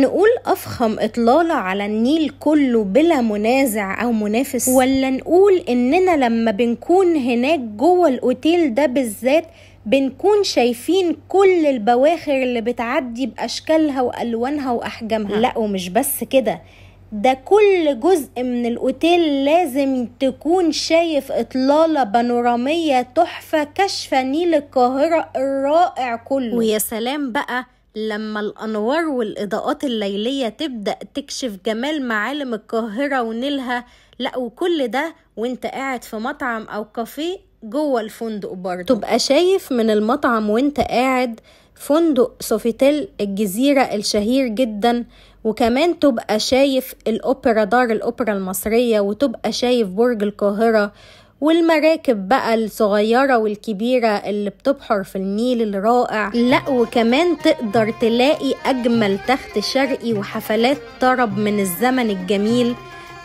نقول أفخم إطلالة على النيل كله بلا منازع أو منافس، ولا نقول إننا لما بنكون هناك جوه الأوتيل ده بالذات بنكون شايفين كل البواخر اللي بتعدي بأشكالها وألوانها وأحجامها؟ لا، ومش بس كده، ده كل جزء من الأوتيل لازم تكون شايف إطلالة بانورامية تحفة كشف نيل القاهرة الرائع كله. ويا سلام بقى لما الأنوار والإضاءات الليلية تبدأ تكشف جمال معالم القاهرة ونيلها. لا، وكل ده وانت قاعد في مطعم أو كافيه جوه الفندق برضه. تبقى شايف من المطعم وانت قاعد فندق سوفيتيل الجزيرة الشهير جدا، وكمان تبقى شايف الأوبرا، دار الأوبرا المصرية، وتبقى شايف برج القاهرة والمراكب بقى الصغيرة والكبيرة اللي بتبحر في النيل الرائع. لا، وكمان تقدر تلاقي أجمل تخت شرقي وحفلات طرب من الزمن الجميل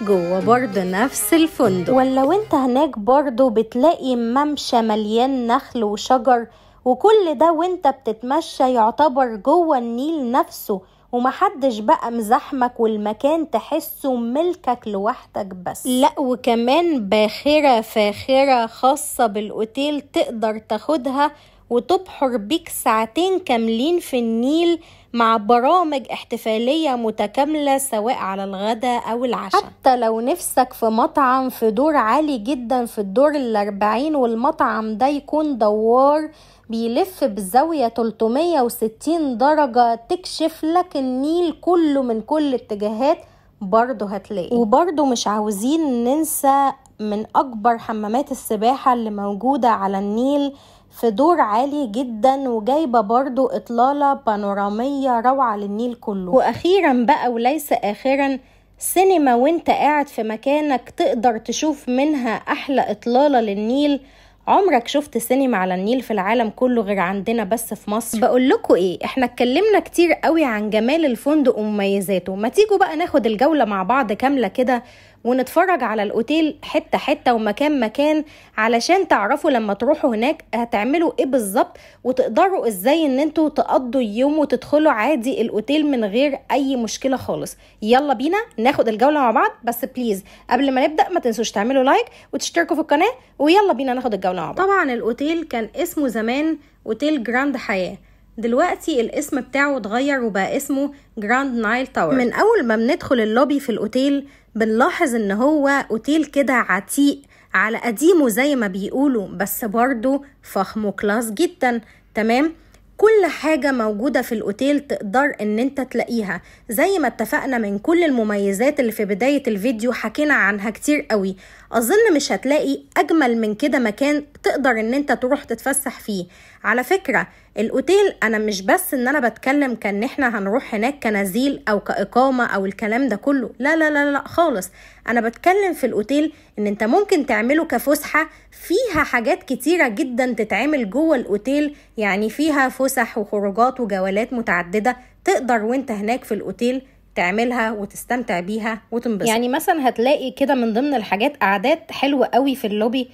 جوه برضه نفس الفندق. ولا وانت هناك برضه بتلاقي ممشى مليان نخل وشجر، وكل ده وانت بتتمشى يعتبر جوه النيل نفسه، ومحدش بقى مزحمك، والمكان تحسه ملكك لوحدك بس. لا، وكمان باخرة فاخرة خاصة بالأوتيل تقدر تاخدها وتبحر بيك ساعتين كاملين في النيل مع برامج احتفالية متكاملة سواء على الغداء أو العشاء. حتى لو نفسك في مطعم في دور عالي جدا في الدور 40، والمطعم ده يكون دوار بيلف بزاوية 360 درجة تكشف لك النيل كله من كل اتجاهات، برضه هتلاقي. وبرضه مش عاوزين ننسى من أكبر حمامات السباحة اللي موجودة على النيل في دور عالي جدا، وجايبة برضو إطلالة بانورامية روعة للنيل كله. وأخيرا بقى وليس آخرا، سينما وانت قاعد في مكانك تقدر تشوف منها أحلى إطلالة للنيل. عمرك شفت سينما على النيل في العالم كله غير عندنا بس في مصر؟ بقول لكم ايه، احنا اتكلمنا كتير قوي عن جمال الفندق ومميزاته، ما تيجوا بقى ناخد الجولة مع بعض كاملة كده ونتفرج على الأوتيل حتة حتة ومكان مكان، علشان تعرفوا لما تروحوا هناك هتعملوا ايه بالظبط، وتقدروا ازاي ان انتوا تقضوا اليوم وتدخلوا عادي الأوتيل من غير اي مشكلة خالص. يلا بينا ناخد الجولة مع بعض، بس بليز قبل ما نبدأ ما تنسوش تعملوا لايك وتشتركوا في القناة، ويلا بينا ناخد الجولة مع بعض. طبعا الأوتيل كان اسمه زمان أوتيل جراند حياة، دلوقتي الاسم بتاعه اتغير وبقى اسمه جراند نايل تاور. من اول ما بندخل اللوبي في الاوتيل بنلاحظ ان هو اوتيل كده عتيق على قديمه زي ما بيقولوا، بس برضو فخم وكلاس جدا. تمام، كل حاجة موجودة في الأوتيل تقدر ان انت تلاقيها زي ما اتفقنا. من كل المميزات اللي في بداية الفيديو حكينا عنها كتير قوي، اظن مش هتلاقي اجمل من كده مكان تقدر ان انت تروح تتفسح فيه. على فكرة الأوتيل أنا مش بس إن أنا بتكلم كأن إحنا هنروح هناك كنزيل أو كإقامة أو الكلام ده كله، لا لا لا لا خالص. أنا بتكلم في الأوتيل إن أنت ممكن تعمله كفسحة، فيها حاجات كتيرة جدا تتعمل جوه الأوتيل، يعني فيها فسح وخروجات وجولات متعددة تقدر وانت هناك في الأوتيل تعملها وتستمتع بيها وتنبسط. يعني مثلا هتلاقي كده من ضمن الحاجات قعدات حلوة قوي في اللوبي،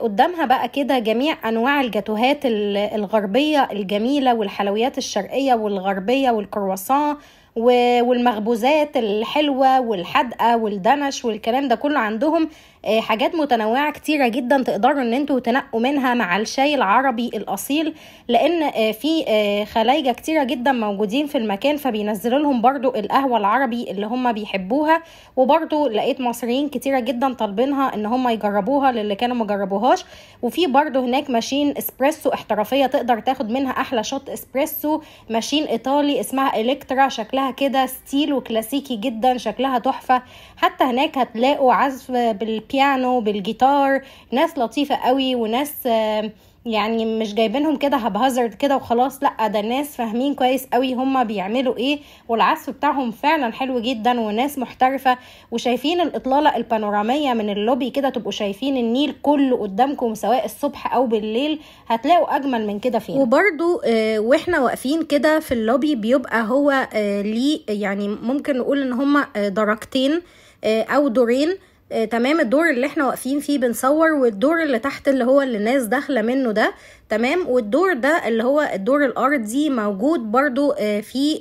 قدامها بقى كده جميع أنواع الجاتوهات الغربية الجميلة والحلويات الشرقية والغربية والكرواسون والمخبوزات الحلوة والحدقة والدنش والكلام ده كله. عندهم حاجات متنوعة كتيرة جدا تقدروا ان انتوا تنقوا منها مع الشاي العربي الأصيل، لان في خلايجة كتيرة جدا موجودين في المكان، فبينزلوا لهم برضو القهوة العربي اللي هم بيحبوها. وبرضو لقيت مصريين كتيرة جدا طالبينها ان هم يجربوها للي كانوا مجربوهاش. وفي برضو هناك ماشين اسبريسو احترافية تقدر تاخد منها احلى شوت اسبريسو، ماشين ايطالي اسمها الكترا، شكلها كده ستيل وكلاسيكي جدا، شكلها تحفة. حتى هناك هتلاقوا عزف بالبيانو بالجيتار، ناس لطيفة قوي، وناس يعني مش جايبينهم كده هبهزرد كده وخلاص، لا ده ناس فاهمين كويس قوي هما بيعملوا ايه، والعزف بتاعهم فعلا حلو جدا، وناس محترفة. وشايفين الإطلالة البانورامية من اللوبي كده، تبقوا شايفين النيل كله قدامكم سواء الصبح او بالليل، هتلاقوا اجمل من كده فين. وبرضو واحنا واقفين كده في اللوبي بيبقى هو ليه يعني ممكن نقول ان هما درجتين او دورين، تمام. الدور اللي احنا واقفين فيه بنصور، والدور اللي تحت اللي هو اللي الناس داخله منه ده، تمام. والدور ده اللي هو الدور الارضي موجود برضو في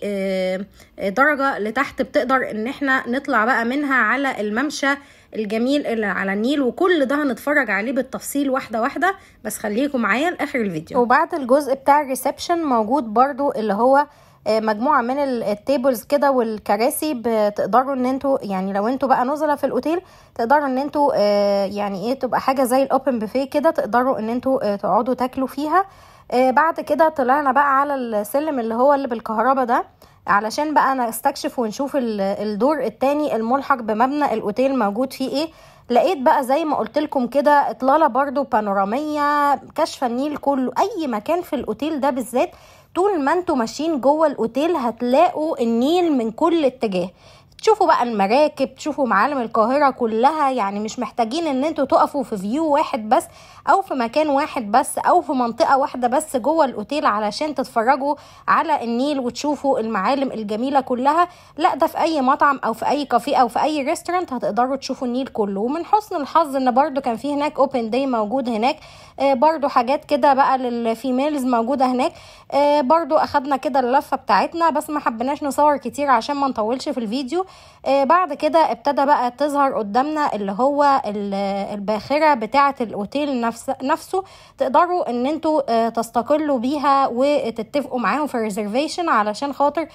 درجه لتحت بتقدر ان احنا نطلع بقى منها على الممشى الجميل اللي على النيل. وكل ده هنتفرج عليه بالتفصيل واحده واحده، بس خليكم معايا لاخر الفيديو. وبعد الجزء بتاع الريسبشن موجود برضو اللي هو مجموعه من التيبلز كده والكراسي، بتقدروا ان انتوا يعني لو انتوا بقى نزله في الاوتيل تقدروا ان انتوا يعني ايه تبقى حاجه زي الاوبن بوفيه كده، تقدروا ان انتوا تقعدوا تاكلوا فيها. بعد كده طلعنا بقى على السلم اللي هو اللي بالكهرباء ده علشان بقى نستكشف ونشوف الدور التاني الملحق بمبنى الاوتيل موجود فيه ايه. لقيت بقى زي ما قلت لكم كده اطلاله برضو بانوراميه كشف النيل كله. اي مكان في الاوتيل ده بالذات طول ما انتوا ماشيين جوه الاوتيل هتلاقوا النيل من كل اتجاه، تشوفوا بقى المراكب، تشوفوا معالم القاهرة كلها. يعني مش محتاجين ان انتوا تقفوا في فيو واحد بس او في مكان واحد بس او في منطقة واحدة بس جوه الاوتيل علشان تتفرجوا على النيل وتشوفوا المعالم الجميلة كلها. لا، ده في اي مطعم او في اي كافيه او في اي ريستورانت هتقدروا تشوفوا النيل كله. ومن حسن الحظ ان برضو كان فيه هناك اوبن داي موجود هناك، برضو حاجات كده بقى للفيميلز موجودة هناك. برضو اخدنا كده اللفة بتاعتنا، بس ما حبناش نصور كتير عشان ما نطولش في الفيديو. بعد كده ابتدى بقى تظهر قدامنا اللي هو الباخرة بتاعة الاوتيل نفسه. تقدروا ان انتوا تستقلوا بيها وتتفقوا معاهم في الريزرفيشن علشان خاطر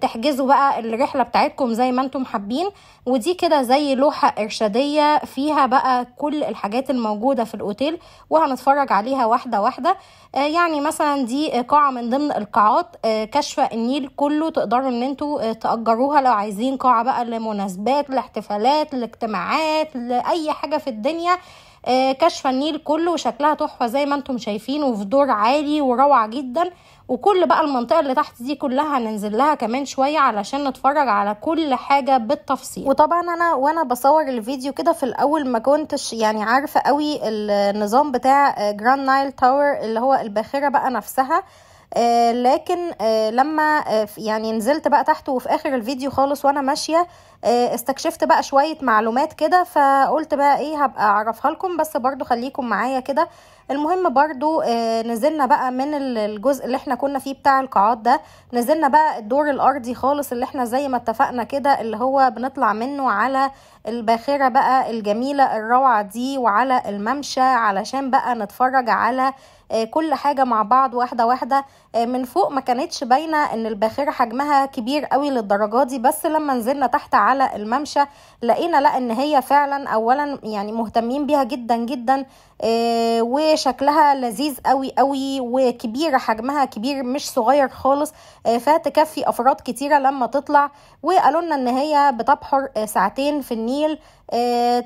تحجزوا بقى الرحلة بتاعتكم زي ما انتم حابين. ودي كده زي لوحة ارشادية فيها بقى كل الحاجات الموجودة في الاوتيل وهنتفرج عليها واحدة واحدة. يعني مثلا دي قاعة من ضمن القاعات كشف النيل كله، تقدروا ان انتوا تأجروها لو عايزين قاعة بقى لمناسبات، لاحتفالات، لاجتماعات، لأي حاجة في الدنيا. كشف النيل كله وشكلها تحفة زي ما انتم شايفين، وفي دور عالي وروعة جدا. وكل بقى المنطقة اللي تحت دي كلها هننزل لها كمان شوية علشان نتفرج على كل حاجة بالتفصيل. وطبعا انا وانا بصور الفيديو كده في الاول ما كنتش يعني عارفة قوي النظام بتاع جراند نايل تاور اللي هو الباخرة بقى نفسها. لكن لما يعني نزلت بقى تحت وفي اخر الفيديو خالص وانا ماشية استكشفت بقى شوية معلومات كده، فقلت بقى ايه هبقى اعرفها لكم، بس برضو خليكم معايا كده. المهم برضو نزلنا بقى من الجزء اللي احنا كنا فيه بتاع القاعات ده، نزلنا بقى الدور الارضي خالص اللي احنا زي ما اتفقنا كده اللي هو بنطلع منه على الباخرة بقى الجميلة الروعة دي وعلى الممشى علشان بقى نتفرج على كل حاجة مع بعض واحدة واحدة. من فوق ما كانتش باينة ان الباخرة حجمها كبير قوي للدرجات دي، بس لما نزلنا تحت على الممشى لقينا لا ان هي فعلا اولا يعني مهتمين بيها جدا جدا، وشكلها لذيذ قوي قوي وكبيرة، حجمها كبير مش صغير خالص، فتكفي افراد كتيرة لما تطلع. وقالوا لنا ان هي بتبحر ساعتين في النيل،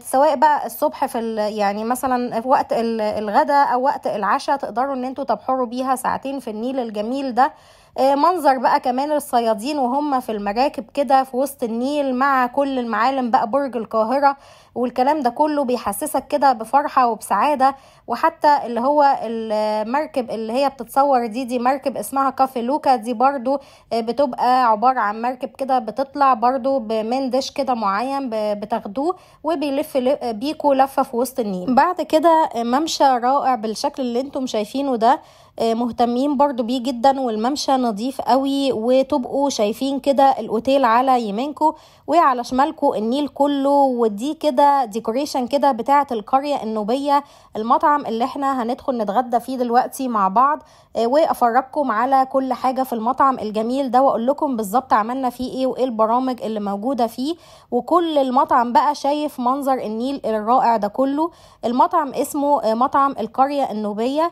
سواء بقى الصبح في يعني مثلا في وقت الغداء او وقت العشاء تقدروا ان انتوا تبحروا بيها ساعتين في النيل الجميل ده. منظر بقى كمان الصيادين وهم في المراكب كده في وسط النيل مع كل المعالم بقى برج القاهرة والكلام ده كله بيحسسك كده بفرحة وبسعادة. وحتى اللي هو المركب اللي هي بتتصور دي مركب اسمها كافي لوكا، دي برضو بتبقى عبارة عن مركب كده بتطلع برضو من دش كده معين بتاخدوه وبيلف بيكو لفة في وسط النيل. بعد كده ممشى رائع بالشكل اللي انتم شايفينه ده، مهتمين برضو بيه جدا، والممشى نظيف قوي، وتبقوا شايفين كده الاوتيل على يمينكو وعلى شمالكو النيل كله. ودي كده ديكوريشن كده بتاعة القرية النوبية، المطعم اللي احنا هندخل نتغدى فيه دلوقتي مع بعض، وافرجكم على كل حاجة في المطعم الجميل ده واقول لكم بالظبط عملنا فيه ايه وايه البرامج اللي موجودة فيه. وكل المطعم بقى شايف منظر النيل الرائع ده كله. المطعم اسمه مطعم القرية النوبية.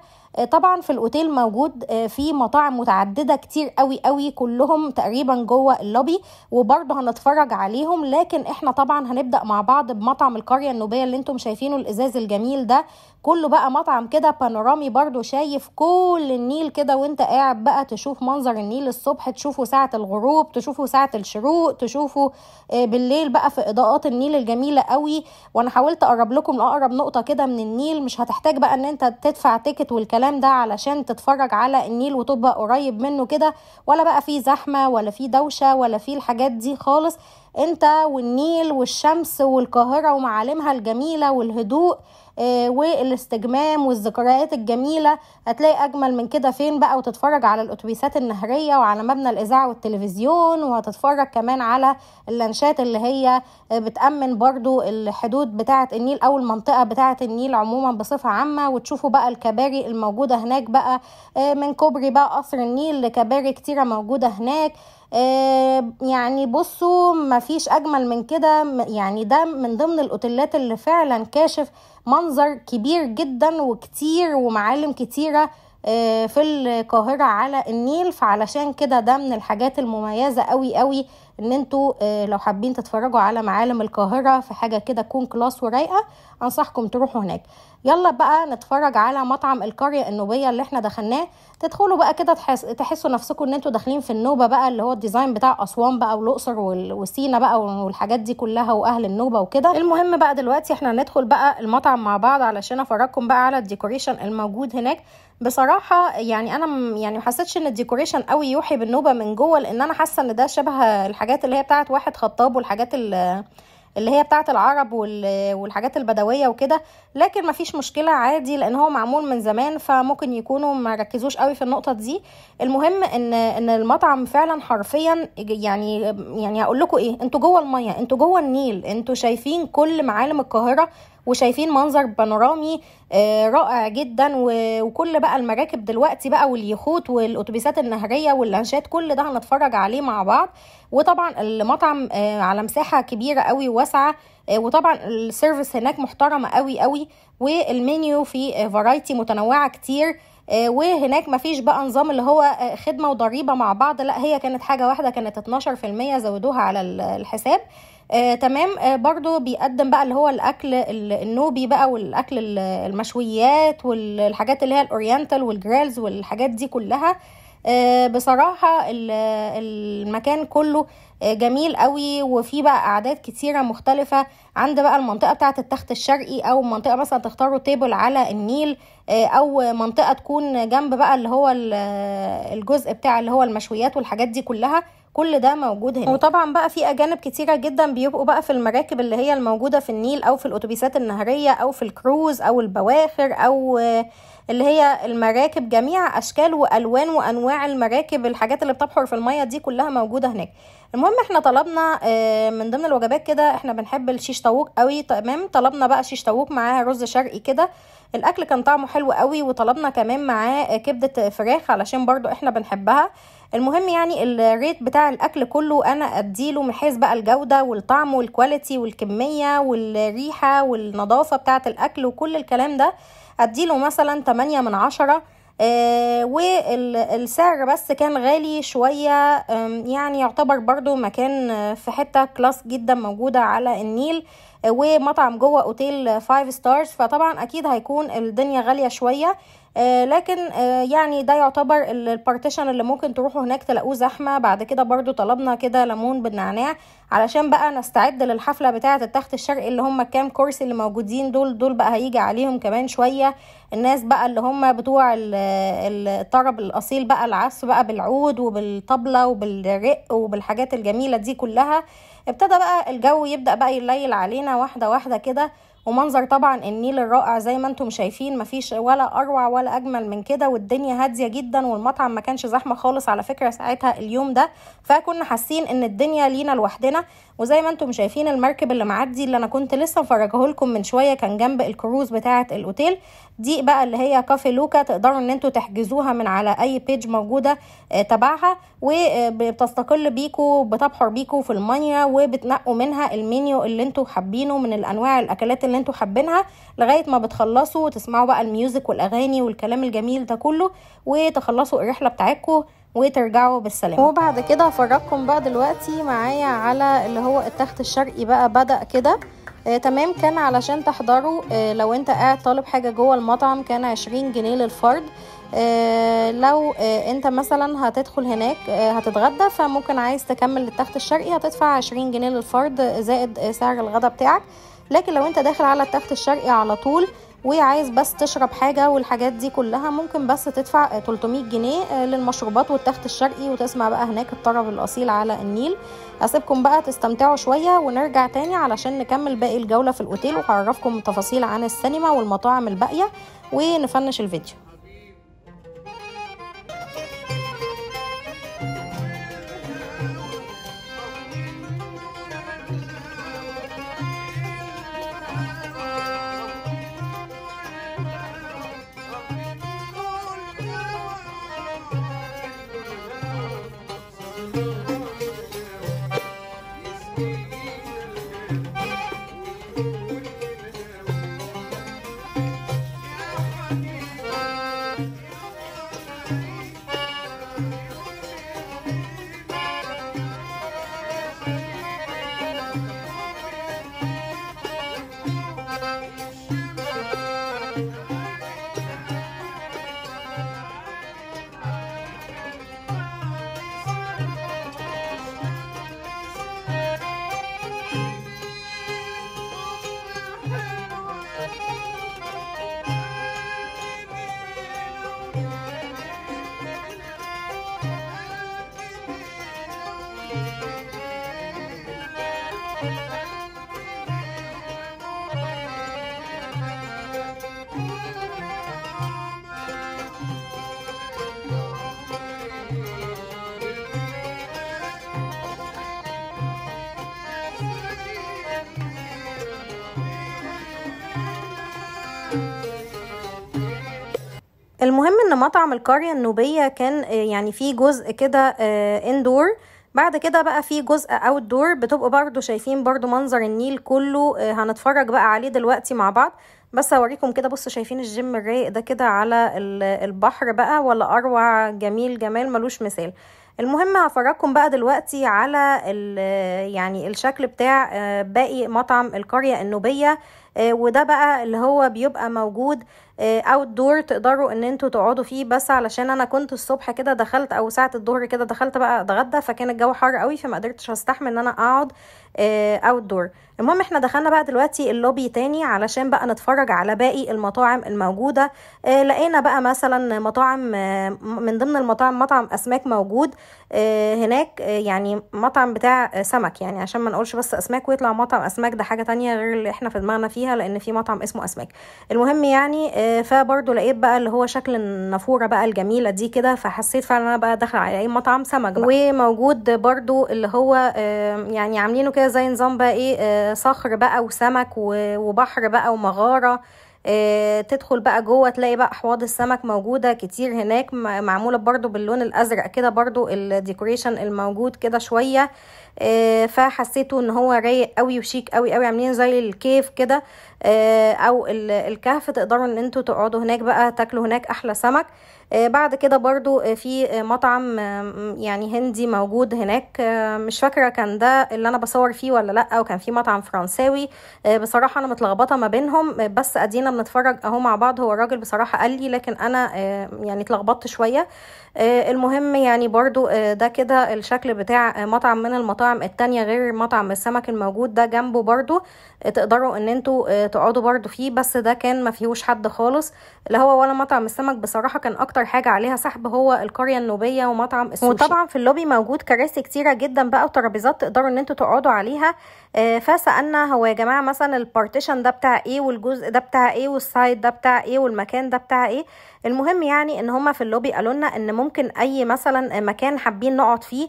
طبعا في الاوتيل موجود في مطاعم متعدده كتير قوي قوي، كلهم تقريبا جوه اللوبي وبرضه هنتفرج عليهم. لكن احنا طبعا هنبدا مع بعض بمطعم القريه النوبيه اللي انتم شايفينه الازاز الجميل ده، كله بقى مطعم كده بانورامي برضو، شايف كل النيل كده وانت قاعد بقى تشوف منظر النيل الصبح، تشوفه ساعة الغروب، تشوفه ساعة الشروق، تشوفه بالليل بقى في اضاءات النيل الجميلة قوي. وانا حاولت اقرب لكم لاقرب نقطة كده من النيل، مش هتحتاج بقى ان انت تدفع تيكت والكلام ده علشان تتفرج على النيل وتبقى قريب منه كده، ولا بقى فيه زحمة ولا فيه دوشة ولا فيه الحاجات دي خالص. انت والنيل والشمس والقاهرة ومعالمها الجميلة والهدوء والاستجمام والذكريات الجميلة، هتلاقي أجمل من كده فين بقى؟ وتتفرج على الأتوبيسات النهرية وعلى مبنى الإذاعة والتلفزيون، وهتتفرج كمان على اللانشات اللي هي بتأمن برضو الحدود بتاعة النيل أو المنطقة بتاعة النيل عموما بصفة عامة. وتشوفوا بقى الكباري الموجودة هناك بقى، من كوبري بقى قصر النيل لكباري كتيرة موجودة هناك. يعني بصوا مفيش أجمل من كده. يعني ده من ضمن الأوتيلات اللي فعلا كاشف منظر كبير جدا وكتير ومعالم كتيرة في القاهرة على النيل. فعلشان كده ده من الحاجات المميزة قوي قوي ان انتوا لو حابين تتفرجوا على معالم القاهرة في حاجة كده تكون كلاس ورايقة، انصحكم تروحوا هناك. يلا بقى نتفرج على مطعم القرية النوبية اللي احنا دخلناه. تدخلوا بقى كده تحسوا نفسكم ان انتوا داخلين في النوبة بقى، اللي هو الديزاين بتاع اسوان بقى والاقصر وسينا بقى والحاجات دي كلها واهل النوبة وكده. المهم بقى دلوقتي احنا ندخل بقى المطعم مع بعض علشان افرجكم بقى على الديكوريشن الموجود هناك. بصراحة يعني انا يعني محسيتش ان الديكوريشن قوي يوحي بالنوبة من جوه، لان انا حاسة ان ده شبه الحاجات اللي هي بتاعت واحد خطاب والحاجات اللي هي بتاعت العرب والحاجات البدوية وكده. لكن مفيش مشكلة عادي لان هو معمول من زمان، فممكن يكونوا ما ركزوش قوي في النقطة دي. المهم ان المطعم فعلا حرفيا يعني هقول لكم ايه، انتوا جوه المية، انتوا جوه النيل، انتوا شايفين كل معالم القاهرة وشايفين منظر بانورامي رائع جدا. وكل بقى المراكب دلوقتي بقى واليخوت والاتوبيسات النهرية واللانشات، كل ده هنتفرج عليه مع بعض. وطبعا المطعم على مساحة كبيرة قوي وواسعة، وطبعا السيرفيس هناك محترمة قوي قوي، والمنيو فيه فرايتي متنوعة كتير. وهناك مفيش بقى نظام اللي هو خدمة وضريبة مع بعض، لا هي كانت حاجة واحدة، كانت 12% زودوها على الحساب. تمام. برضو بيقدم بقى اللي هو الاكل النوبي بقى، والاكل المشويات والحاجات اللي هي الاورينتال والجريلز والحاجات دي كلها. بصراحة المكان كله جميل قوي، وفي بقى اعداد كتيرة مختلفة. عند بقى المنطقة بتاعة التخت الشرقي، او منطقة مثلا تختاروا تيبل على النيل، او منطقة تكون جنب بقى اللي هو الجزء بتاع اللي هو المشويات والحاجات دي كلها، كل ده موجود هنا. وطبعا بقى في اجانب كتيرة جدا بيبقوا بقى في المراكب اللي هي الموجودة في النيل، او في الاتوبيسات النهرية، او في الكروز، او البواخر، او اللي هي المراكب، جميع اشكال والوان وانواع المراكب، الحاجات اللي بتبحر في المية دي كلها موجودة هناك. المهم احنا طلبنا من ضمن الوجبات كده، احنا بنحب الشيش طاووق قوي. تمام. طلبنا بقى شيش طاووق معاه رز شرقي كده، الاكل كان طعمه حلو قوي. وطلبنا كمان معاه كبدة فراخ علشان برضو احنا بنحبها. المهم يعني الريت بتاع الاكل كله انا اديله من حيث بقى الجودة والطعم والكواليتي والكمية والريحة والنظافة بتاعة الاكل وكل الكلام ده، اديله مثلا 8 من 10. والسعر بس كان غالي شوية، يعني يعتبر برضو مكان في حتة كلاس جدا موجودة على النيل، ومطعم جوه اوتيل 5 ستارز، فطبعا اكيد هيكون الدنيا غالية شوية. لكن يعني ده يعتبر البارتيشن اللي ممكن تروحوا هناك تلاقوه زحمة. بعد كده برضو طلبنا كده ليمون بالنعناع علشان بقى نستعد للحفلة بتاعة التخت الشرقي، اللي هم كام كرسي اللي موجودين دول بقى هيجي عليهم كمان شوية الناس بقى اللي هم بتوع الطرب الأصيل بقى، العزف بقى بالعود وبالطبلة وبالرق وبالحاجات الجميلة دي كلها. ابتدى بقى الجو يبدأ بقى يليل علينا واحدة واحدة كده، ومنظر طبعا النيل الرائع زي ما انتم شايفين، مفيش ولا اروع ولا اجمل من كده، والدنيا هاديه جدا، والمطعم ما كانش زحمه خالص على فكره ساعتها اليوم ده، فكنا حاسين ان الدنيا لينا لوحدنا. وزي ما انتم شايفين المركب اللي معدي اللي انا كنت لسه مفرجه لكم من شويه كان جنب الكروز بتاعه الاوتيل دي بقى، اللي هي كافي لوكا، تقدروا ان انتم تحجزوها من على اي بيج موجوده تبعها، وبتستقل بيكو، بتبحر بيكو في الميه، وبتنقوا منها المنيو اللي انتم حابينه من الانواع الاكلات اللي انتوا حابينها، لغايه ما بتخلصوا وتسمعوا بقى الميوزك والاغاني والكلام الجميل ده كله، وتخلصوا الرحله بتاعتكم وترجعوا بالسلامه. وبعد كده هفرجكم بقى دلوقتي معايا على اللي هو التخت الشرقي بقى. بدأ كده تمام. كان علشان تحضروا لو انت قاعد طالب حاجة جوه المطعم كان 20 جنيه للفرد. لو انت مثلا هتدخل هناك هتتغدى، فممكن عايز تكمل للتخت الشرقي هتدفع 20 جنيه للفرد زائد سعر الغدا بتاعك. لكن لو انت داخل على التخت الشرقي على طول وعايز بس تشرب حاجة والحاجات دي كلها، ممكن بس تدفع 300 جنيه للمشروبات والتخت الشرقي وتسمع بقى هناك الطرب الأصيل على النيل. أسيبكم بقى تستمتعوا شوية ونرجع تاني علشان نكمل باقي الجولة في الأوتيل وهعرفكم تفاصيل عن السينما والمطاعم الباقية ونفنش الفيديو. المهم ان مطعم القرية النوبية كان يعني في جزء كده اندور، بعد كده بقى في جزء اوت دور بتبقوا برضو شايفين برضو منظر النيل كله. هنتفرج بقى عليه دلوقتي مع بعض، بس اوريكم كده. بصوا شايفين الجيم الرايق ده كده على البحر بقى، ولا اروع جميل جمال ملوش مثال. المهم هفرجكم بقى دلوقتي على يعني الشكل بتاع باقي مطعم القرية النوبية. وده بقى اللي هو بيبقى موجود اوت دور، تقدروا ان انتوا تقعدوا فيه. بس علشان انا كنت الصبح كده دخلت او ساعة الظهر كده دخلت بقى اتغدى، فكان الجو حر قوي فما قدرتش استحمل ان انا اقعد اوت دور. المهم احنا دخلنا بقى دلوقتي اللوبي تاني علشان بقى نتفرج على باقي المطاعم الموجودة. لقينا بقى مثلا مطاعم من ضمن المطاعم مطعم اسماك موجود هناك، يعني مطعم بتاع سمك، يعني عشان ما نقولش بس اسماك ويطلع مطعم اسماك ده حاجة تانية غير اللي احنا في دماغنا فيها، لان في مطعم اسمه اسماك. المهم يعني فبرضه لقيت بقى اللي هو شكل النافورة بقى الجميلة دي كده، فحسيت فعلا انا بقى داخل على اي مطعم سمك بقى. وموجود برضه اللي هو يعني عاملينه كده زي نظام بقى ايه صخر بقى وسمك وبحر بقى ومغارة. تدخل بقى جوه تلاقي بقى احواض السمك موجودة كتير هناك، معمولة برضو باللون الازرق كده، برضو الديكوريشن الموجود كده شوية. فحسيته ان هو رايق قوي وشيك قوي قوي، عاملين زي الكيف كده او الكهف، تقدروا ان انتوا تقعدوا هناك بقى تاكلوا هناك احلى سمك. بعد كده برضو في مطعم يعني هندي موجود هناك، مش فاكرة كان ده اللي انا بصور فيه ولا لا، وكان في مطعم فرنساوي. بصراحة انا متلخبطة ما بينهم، بس ادينا بنتفرج اهو مع بعض. هو الراجل بصراحة قال لي، لكن انا يعني اتلخبطت شوية. المهم يعني برضو ده كده الشكل بتاع مطعم من المطاعم التانية غير مطعم السمك الموجود ده جنبه برضو. تقدروا ان انتوا تقعدوا برضو فيه، بس ده كان ما فيهوش حد خالص، اللي هو ولا مطعم السمك. بصراحة كان اكتر حاجة عليها سحب هو القرية النوبية ومطعم السوشي. وطبعا في اللوبي موجود كراسي كتيرة جدا بقى وترابيزات تقدروا ان انتوا تقعدوا عليها. فسألنا هو يا جماعة مثلا البارتيشن ده بتاع ايه، والجزء ده بتاع ايه، والسايد ده بتاع ايه، والمكان ده بتاع ايه. المهم يعني ان هما في اللوبي قالوا لنا ان ممكن اي مثلا مكان حابين نقعد فيه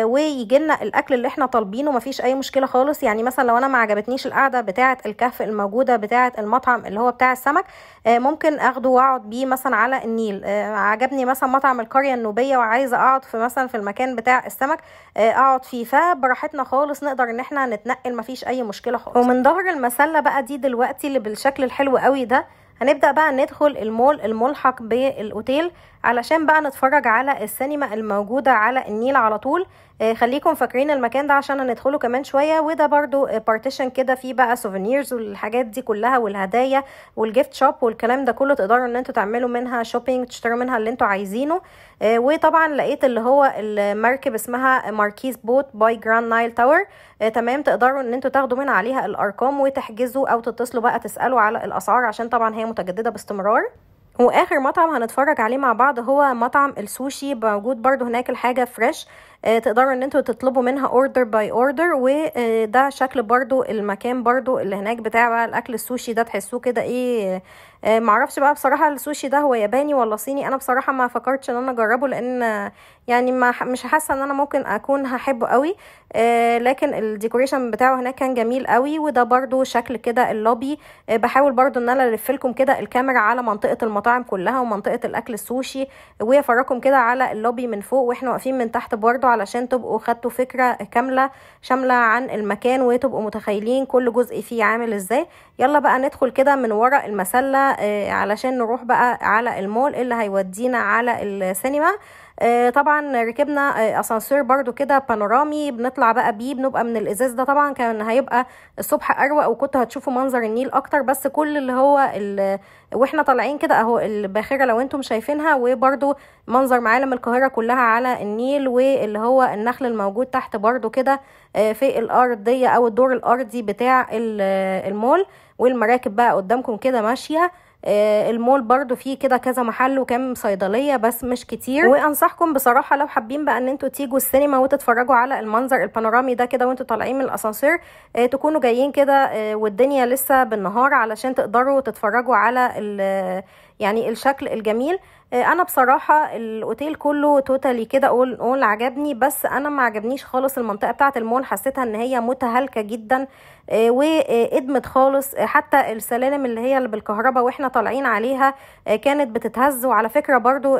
ويجي لنا الاكل اللي احنا طالبينه، مفيش اي مشكله خالص. يعني مثلا لو انا ما عجبتنيش القعده بتاعه الكهف الموجوده بتاعه المطعم اللي هو بتاع السمك، ممكن اخده واقعد بيه مثلا على النيل. عجبني مثلا مطعم القريه النوبيه وعايزه اقعد في مثلا في المكان بتاع السمك اقعد فيه، فبراحتنا خالص نقدر ان احنا نتنقل، مفيش اي مشكله خالص. ومن ظهر المسله بقى دي دلوقتي اللي بالشكل الحلو قوي ده هنبدأ بقى ندخل المول الملحق بالاوتيل علشان بقى نتفرج على السينما الموجودة على النيل على طول. خليكم فاكرين المكان ده عشان هندخله كمان شويه. وده برضو بارتيشن كده فيه بقى سوفينيرز والحاجات دي كلها والهدايا والجيفت شوب والكلام ده كله، تقدروا ان انتوا تعملوا منها شوبينج، تشتروا منها اللي انتوا عايزينه. وطبعا لقيت اللي هو المركب اسمها ماركيز بوت باي جراند نايل تاور. تمام، تقدروا ان انتوا تاخدوا من عليها الارقام وتحجزوا او تتصلوا بقى تسالوا على الاسعار، عشان طبعا هي متجدده باستمرار. واخر مطعم هنتفرج عليه مع بعض هو مطعم السوشي، موجود برضو هناك الحاجه فريش. تقدروا ان انتوا تطلبوا منها اوردر باي اوردر. وده شكل برضو المكان برضو اللي هناك بتاع بقى الاكل السوشي ده، تحسوه كده ايه. معرفش بقى بصراحه السوشي ده هو ياباني ولا صيني. انا بصراحه ما فكرتش ان انا اجربه، لان يعني مش حاسه ان انا ممكن اكون هحبه قوي. لكن الديكوريشن بتاعه هناك كان جميل قوي. وده برضو شكل كده اللوبي. بحاول برضو ان انا الف لكم كده الكاميرا على منطقه المطاعم كلها ومنطقه الاكل السوشي، وافرجكم كده على اللوبي من فوق واحنا واقفين من تحت برضو، علشان تبقوا خدتوا فكره كامله شامله عن المكان وتبقوا متخيلين كل جزء فيه عامل ازاي. يلا بقى ندخل كده من ورا المسله علشان نروح بقى على المول اللي هيودينا على السينما. طبعا ركبنا اسانسير برضو كده بانورامي، بنطلع بقى بيه، بنبقى من الازاز ده. طبعا كان هيبقى الصبح اروق وكنتوا هتشوفوا منظر النيل اكتر، بس كل اللي هو واحنا طالعين كده اهو الباخره لو انتم شايفينها، وبرضو منظر معالم القاهره كلها على النيل، واللي هو النخل الموجود تحت برضو كده في الارضيه او الدور الارضي بتاع المول. والمراكب بقى قدامكم كده ماشيه. المول برضو فيه كده كذا محل وكم صيدلية بس مش كتير. وانصحكم بصراحة لو حابين بقى ان انتوا تيجوا السينما وتتفرجوا على المنظر البانورامي ده كده وانتوا طالعين من الاسانسير، تكونوا جايين كده والدنيا لسه بالنهار، علشان تقدروا تتفرجوا على يعني الشكل الجميل. انا بصراحه الاوتيل كله توتالي كده اقول عجبني، بس انا ما عجبنيش خالص المنطقه بتاعه المول. حسيتها ان هي متهالكه جدا وادمت خالص. حتى السلالم اللي هي اللي بالكهرباء واحنا طالعين عليها كانت بتتهز. وعلى فكره برضو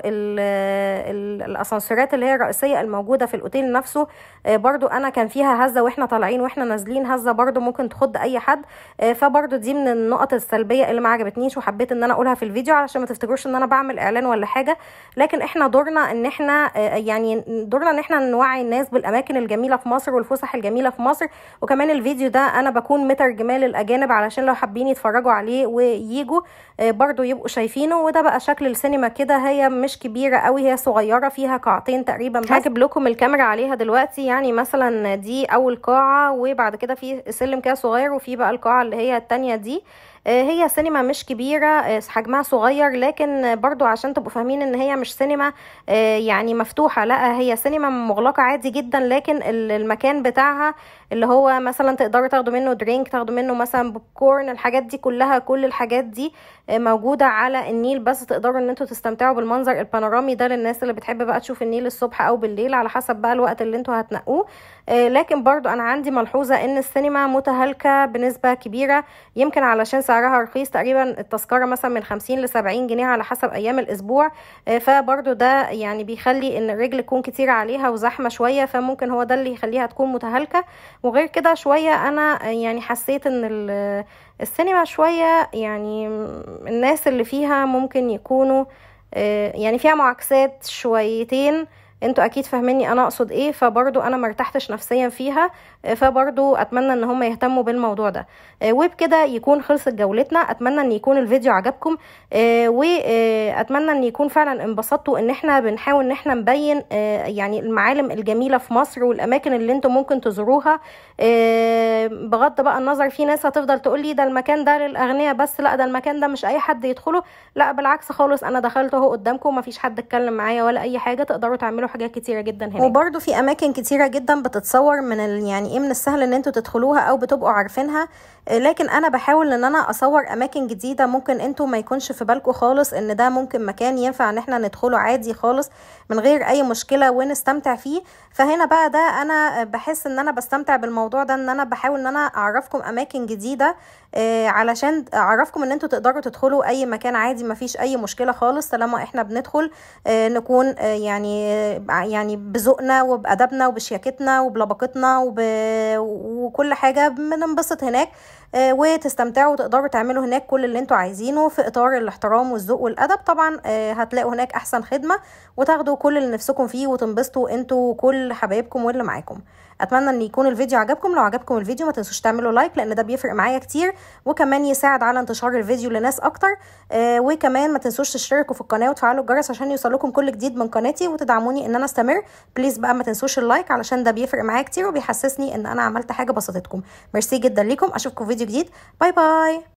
الاسانسيرات اللي هي الرئيسيه الموجوده في الاوتيل نفسه برضو انا كان فيها هزه واحنا طالعين واحنا نازلين، هزه برضو ممكن تخض اي حد. فبرضو دي من النقط السلبيه اللي ما عجبتنيش، وحبيت ان انا اقولها في الفيديو علشان ما تفتكروش ان انا بعمل اعلان ولا حاجه. لكن احنا دورنا ان احنا نوعي الناس بالاماكن الجميله في مصر والفسح الجميله في مصر. وكمان الفيديو ده انا بكون مترجماه للاجانب علشان لو حابين يتفرجوا عليه وييجوا برضو يبقوا شايفينه. وده بقى شكل السينما كده، هي مش كبيره قوي، هي صغيره فيها قاعتين تقريبا. هجيب لكم الكاميرا عليها دلوقتي. يعني مثلا دي اول قاعه، وبعد كده في سلم كده صغير، وفي بقى القاعه اللي هي التانية دي. هي سينما مش كبيرة، حجمها صغير، لكن برضو عشان تبقوا فاهمين ان هي مش سينما يعني مفتوحة، لا هي سينما مغلقة عادي جدا. لكن المكان بتاعها اللي هو مثلا تقدروا تاخدوا منه درينك، تاخدوا منه مثلا بوب كورن، الحاجات دي كلها، كل الحاجات دي موجودة على النيل. بس تقدروا ان انتوا تستمتعوا بالمنظر البانورامي ده للناس اللي بتحب بقى تشوف النيل الصبح او بالليل، على حسب بقى الوقت اللي انتوا هتنقوه. لكن برضو انا عندي ملحوظة ان السينما متهالكة بنسبة كبيرة، يمكن علشان سعرها رخيص، تقريبا التذكرة مثلا من 50 ل70 جنيه على حسب ايام الاسبوع. فبرضو ده يعني بيخلي ان الرجل تكون كتير عليها وزحمة شوية، فممكن هو ده اللي يخليها تكون متهالكة. وغير كده شوية انا يعني حسيت ان السينما شوية يعني الناس اللي فيها ممكن يكونوا يعني فيها معاكسات شويتين، انتوا اكيد فاهميني انا اقصد ايه. فبرضو انا مرتحتش نفسيا فيها، فبرضو اتمنى ان هم يهتموا بالموضوع ده. وبكده يكون خلصت جولتنا. اتمنى ان يكون الفيديو عجبكم، واتمنى ان يكون فعلا انبسطتوا ان احنا بنحاول ان احنا نبين يعني المعالم الجميلة في مصر والاماكن اللي انتوا ممكن تزوروها. بغض بقى النظر، في ناس هتفضل تقول لي ده المكان ده للاغنياء بس، لا ده المكان ده مش اي حد يدخله، لا بالعكس خالص. انا دخلت اهو قدامكم، مفيش حد اتكلم معايا ولا اي حاجة، تقدروا تعملوا حاجات كتيرة جدا هناك. وبرده في اماكن كتيرة جدا بتتصور من يعني ايه، من السهل ان انتوا تدخلوها او بتبقوا عارفينها. لكن انا بحاول ان انا اصور اماكن جديدة ممكن انتوا ما يكونش في بالكم خالص ان ده ممكن مكان ينفع ان احنا ندخله عادي خالص من غير اي مشكلة ونستمتع فيه. فهنا بقى ده انا بحس ان انا بستمتع بالموضوع ده، ان انا بحاول ان انا اعرفكم اماكن جديدة علشان اعرفكم ان انتوا تقدروا تدخلوا اي مكان عادي، مفيش اي مشكلة خالص طالما احنا بندخل نكون يعني بذوقنا وبأدبنا وبشياكتنا وبلباقتنا وكل حاجه بننبسط هناك وتستمتعوا وتقدروا تعملوا هناك كل اللي انتوا عايزينه في اطار الاحترام والذوق والادب. طبعا هتلاقوا هناك احسن خدمه وتاخدوا كل اللي نفسكم فيه وتنبسطوا انتوا وكل حبايبكم واللي معاكم. اتمنى ان يكون الفيديو عجبكم. لو عجبكم الفيديو ما تنسوش تعملوا لايك لان ده بيفرق معايا كتير وكمان يساعد على انتشار الفيديو لناس اكتر. وكمان ما تنسوش تشتركوا في القناه وتفعلوا الجرس عشان يوصلكم كل جديد من قناتي وتدعموني ان انا استمر. بليز بقى ما تنسوش اللايك علشان ده بيفرق معايا كتير وبيحسسني ان انا عملت حاجه بسطتكم. ميرسي جدا ليكم. اشوفكم في فيديو جديد. باي باي.